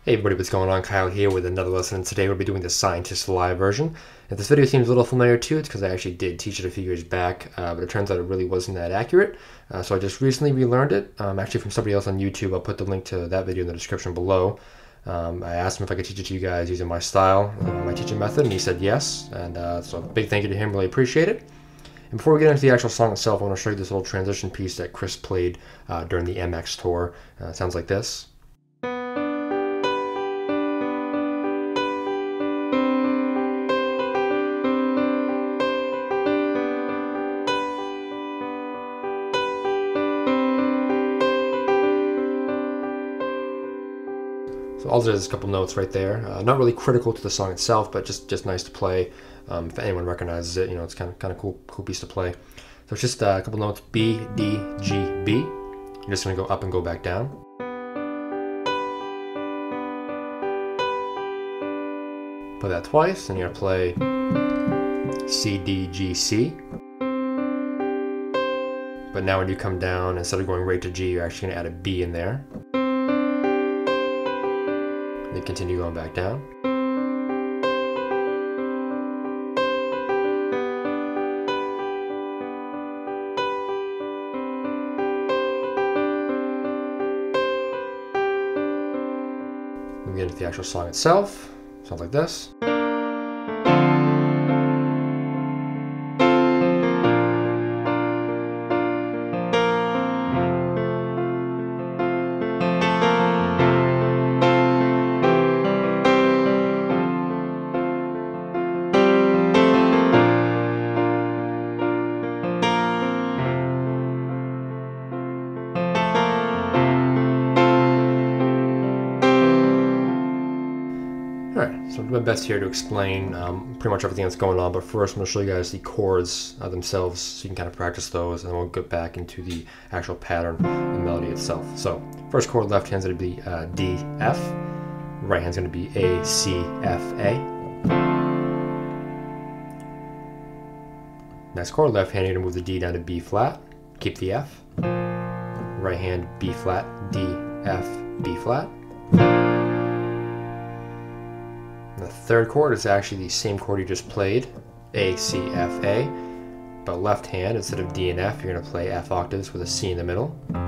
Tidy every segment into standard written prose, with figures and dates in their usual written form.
Hey everybody, what's going on? Kyle here with another lesson, and today we'll be doing the Scientist Live version. If this video seems a little familiar to you, it's because I actually did teach it a few years back, but it turns out it really wasn't that accurate. So I just recently relearned it, actually from somebody else on YouTube. I'll put the link to that video in the description below. I asked him if I could teach it to you guys using my style, my teaching method, and he said yes. And so a big thank you to him, really appreciate it. And before we get into the actual song itself, I want to show you this little transition piece that Chris played during the MX tour. It sounds like this. So all it is a couple notes right there. Not really critical to the song itself, but just nice to play. If anyone recognizes it, you know, it's kind of cool piece to play. So it's just a couple notes: B, D, G, B. You're just gonna go up and go back down. Play that twice, and you're gonna play C, D, G, C. But now when you come down, instead of going right to G, you're actually gonna add a B in there. Then continue going back down. Then we get into the actual song itself. Sounds like this. Alright, so I'll do my best here to explain pretty much everything that's going on, but first I'm going to show you guys the chords themselves so you can kind of practice those, and then we'll get back into the actual pattern and melody itself. So, first chord, left hand's going to be D, F, right hand's going to be A, C, F, A. Next chord, left hand, you're going to move the D down to B flat, keep the F. Right hand, B flat, D, F, B flat. The third chord is actually the same chord you just played, A, C, F, A, but left hand, instead of D and F, you're going to play F octaves with a C in the middle. And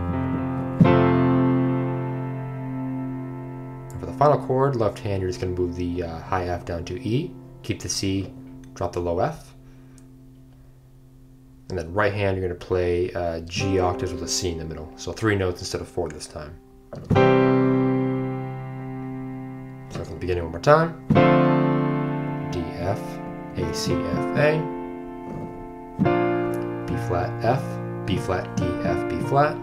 for the final chord, left hand, you're just going to move the high F down to E, keep the C, drop the low F. And then right hand, you're going to play G octaves with a C in the middle. So 3 notes instead of 4 this time. Start from the beginning one more time. D, F, A, C, F, A. B flat, F, B flat, D, F, B flat.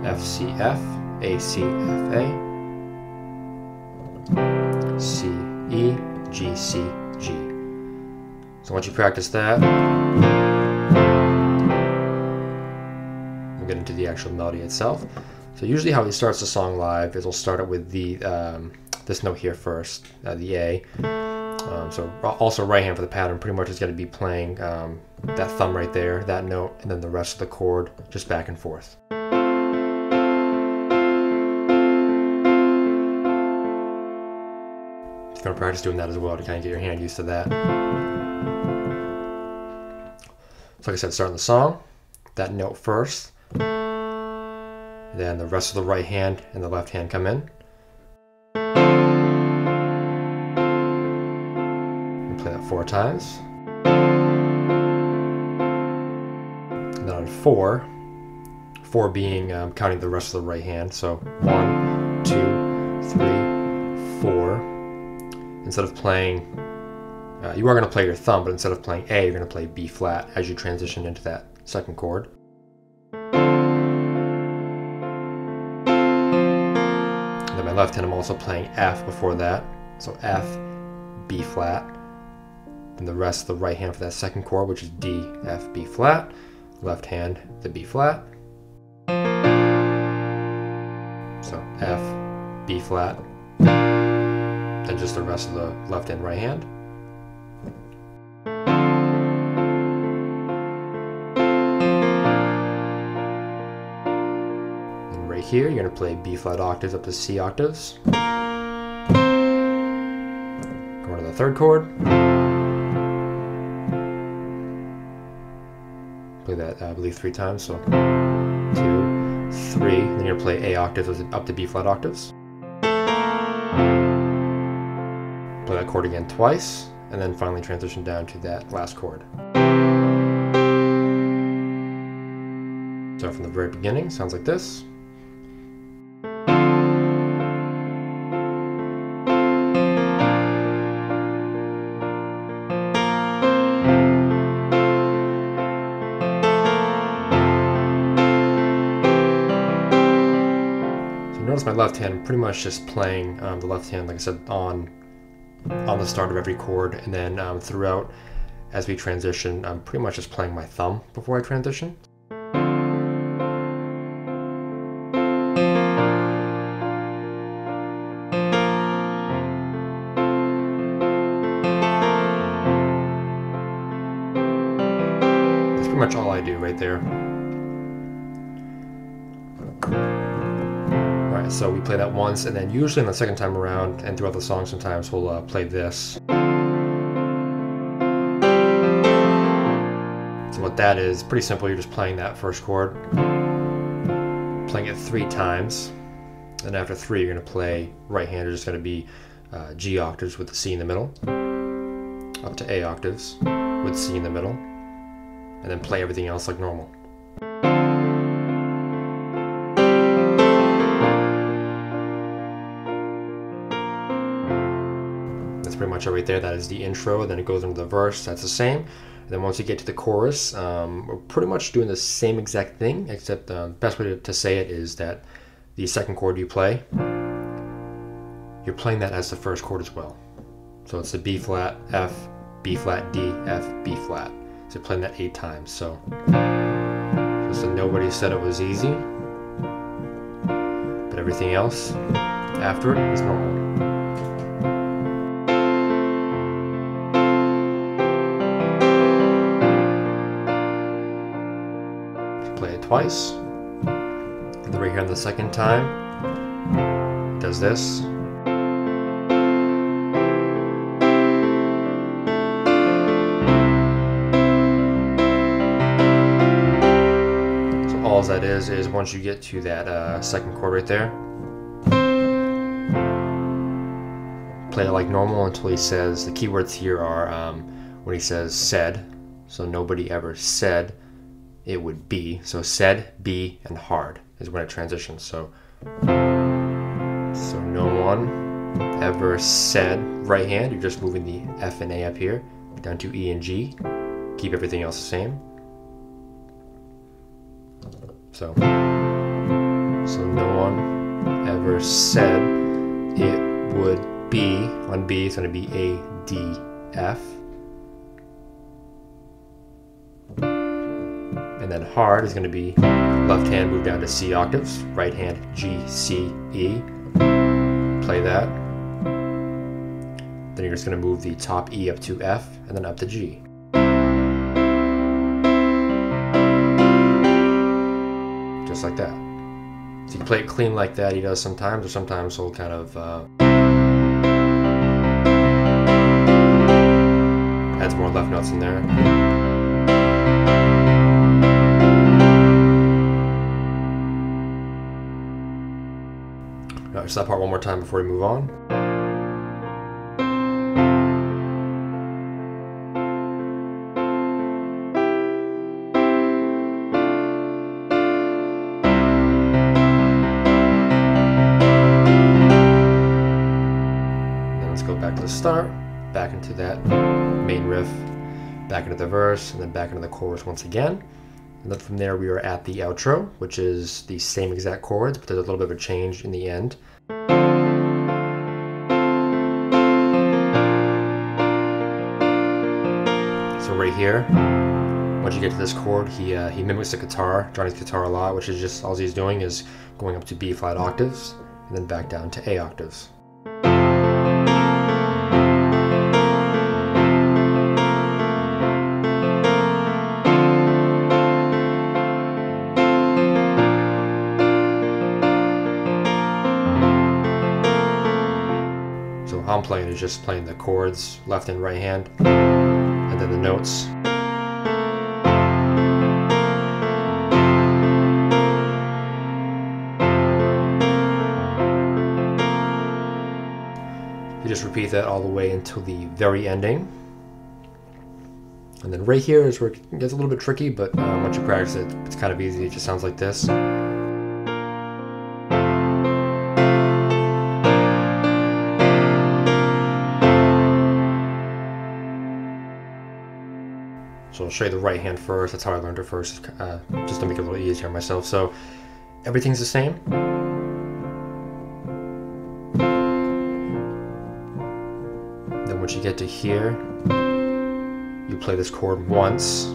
F, C, F, A, C, F, A. C, E, G, C, G. So once you practice that, we'll get into the actual melody itself. So usually how he starts the song live is he'll start it with the this note here first, the A. So also right hand for the pattern pretty much is going to be playing that thumb right there, that note, and then the rest of the chord just back and forth. Just going to practice doing that as well to kind of get your hand used to that. So like I said, starting the song, that note first. Then the rest of the right hand and the left hand come in. And play that 4 times. And then on 4 being counting the rest of the right hand. So 1, 2, 3, 4. Instead of playing, you are going to play your thumb, but instead of playing A, you're going to play B flat as you transition into that second chord. Left hand, I'm also playing F before that, so F, B flat, and the rest of the right hand for that second chord, which is D, F, B flat, left hand, the B flat, so F, B flat, then just the rest of the left and right hand. here, you're going to play B flat octaves up to C octaves. Going to the third chord. Play that, I believe, 3 times. So 2, 3. Then you're going to play A octaves up to B flat octaves. Play that chord again twice, and then finally transition down to that last chord. Start from the very beginning, sounds like this. So notice my left hand, I'm pretty much just playing the left hand, like I said, on the start of every chord, and then throughout as we transition, I'm pretty much just playing my thumb before I transition. That's pretty much all I do right there. Alright, so we play that once, and then usually on the second time around, and throughout the song sometimes, we'll play this. So what that is, pretty simple, you're just playing that first chord, playing it 3 times, and after 3 you're going to play right hand, it's just going to be G octaves with the C in the middle, up to A octaves with C in the middle, and then play everything else like normal. That's pretty much it right there. That is the intro, then it goes into the verse, that's the same. And then once you get to the chorus, we're pretty much doing the same exact thing, except the best way to say it is that the second chord you play, you're playing that as the first chord as well. So it's the B flat, F, B flat, D, F, B flat. So you're playing that 8 times. So nobody said it was easy, but everything else after it is normal. Play it twice, and then right here on the second time, it does this. So all that is once you get to that second chord right there, play it like normal until he says, the keywords here are when he says said, so nobody ever said it would be. So said, be, and hard is when it transitions. So no one ever said right hand, you're just moving the F and A up here down to E and G. Keep everything else the same. So no one ever said it would be. On B, it's going to be A, D, F. And then hard is going to be left hand move down to C octaves, right hand G, C, E. Play that. Then you're just going to move the top E up to F and then up to G. Just like that. So you can play it clean like that, he does sometimes, or sometimes he'll kind of adds more left notes in there. Just that part one more time before we move on. Then let's go back to the start, back into that main riff, back into the verse, and then back into the chorus once again. And then from there we are at the outro, which is the same exact chords, but there's a little bit of a change in the end. So right here, once you get to this chord, he mimics the guitar, Johnny's guitar a lot, which is just all he's doing is going up to B flat octaves and then back down to A octaves. I'm playing is just playing the chords, left and right hand, and then the notes. You just repeat that all the way until the very ending. And then right here is where it gets a little bit tricky, but once you practice it, it's kind of easy. It just sounds like this. So I'll show you the right hand first. That's how I learned it first, just to make it a little easier on myself. So everything's the same. Then once you get to here, you play this chord once.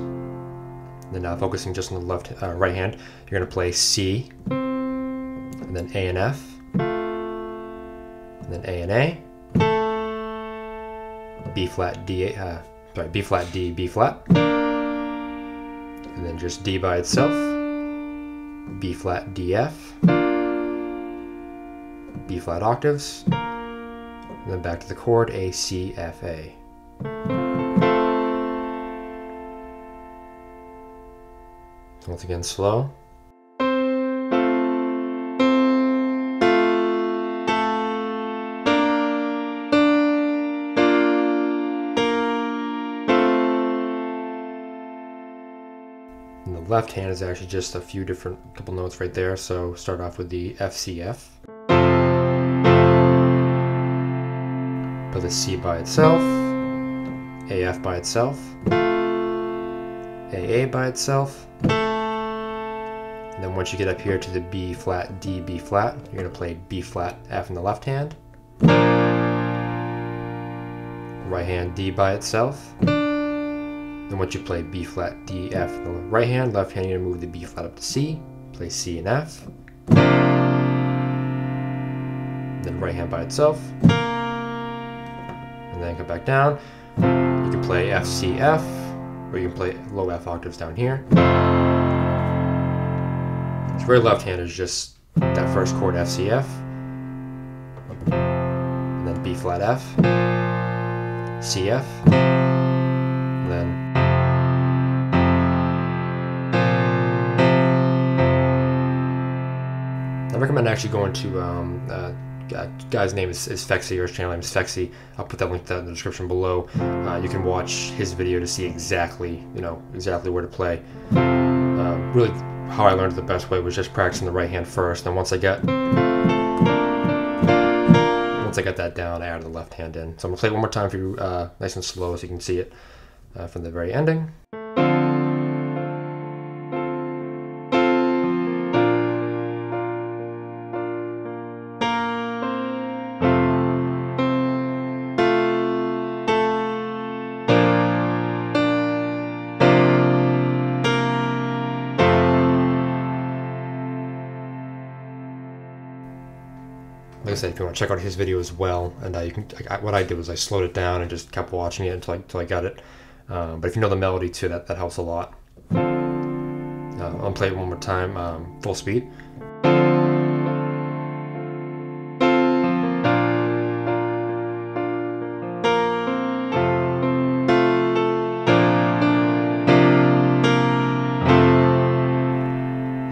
Then now focusing just on the right hand, you're going to play C, and then A and F, and then A and A, B flat D, B flat D, B flat, and then just D by itself, B flat D F, B flat octaves, and then back to the chord A C F A. So once again, slow. And the left hand is actually just a few different couple notes right there. So start off with the F C F. Put the C by itself, A F by itself, A A by itself. And then once you get up here to the B flat D, B flat, you're going to play B flat F in the left hand. Right hand D by itself. Then once you play B flat D F in the right hand, left hand you're going to move the B flat up to C, play C and F. Then right hand by itself. And then come back down. You can play F C F, or you can play low F octaves down here. So very left hand is just that first chord F C F, and then B flat F, C F, and then I recommend actually going to guy's name is Fexxi, or his channel name is Fexxi. I'll put that link in the description below. You can watch his video to see exactly where to play. Really, how I learned it the best way was just practicing the right hand first. And once I got that down, I added the left hand in. So I'm gonna play it one more time for you, nice and slow, so you can see it from the very ending. Like I said, if you want to check out his video as well, and you can. What I did was I slowed it down and just kept watching it until I got it. But if you know the melody too, that helps a lot. I'll play it one more time, full speed.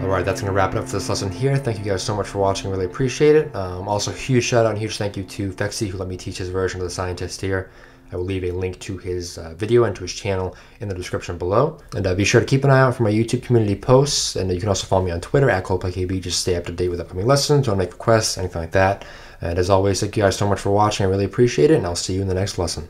Alright, that's going to wrap it up for this lesson here. Thank you guys so much for watching. Really appreciate it. Also, huge shout out and huge thank you to Fexxi, who let me teach his version of The Scientist here. I will leave a link to his video and to his channel in the description below. And be sure to keep an eye out for my YouTube community posts. And you can also follow me on Twitter at ColdplayKB. Just stay up to date with upcoming lessons, or make requests, anything like that. And as always, thank you guys so much for watching. I really appreciate it, and I'll see you in the next lesson.